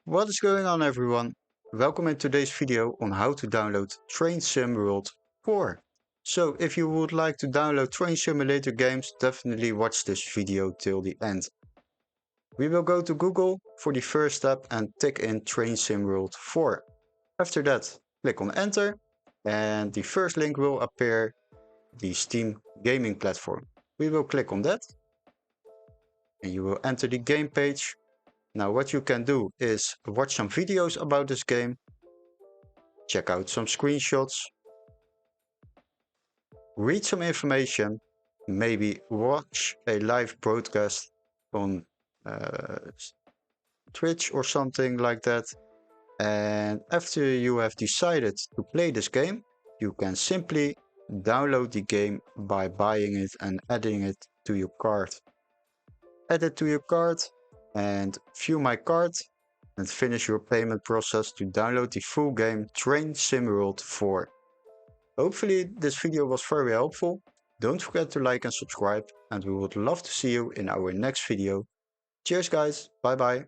What is going on, everyone? Welcome in today's video on how to download Train Sim World 4. So if you would like to download Train Simulator games, definitely watch this video till the end. We will go to Google for the first step and type in Train Sim World 4. After that, click on enter and the first link will appear, the Steam gaming platform. We will click on that and you will enter the game page. Now what you can do is watch some videos about this game, check out some screenshots, read some information, maybe watch a live broadcast on Twitch or something like that. And after you have decided to play this game, you can simply download the game by buying it and adding it to your cart. Add it to your cart and view my cart and finish your payment process to download the full game Train Sim World 4. Hopefully this video was very helpful. Don't forget to like and subscribe, and we would love to see you in our next video. Cheers guys, bye bye.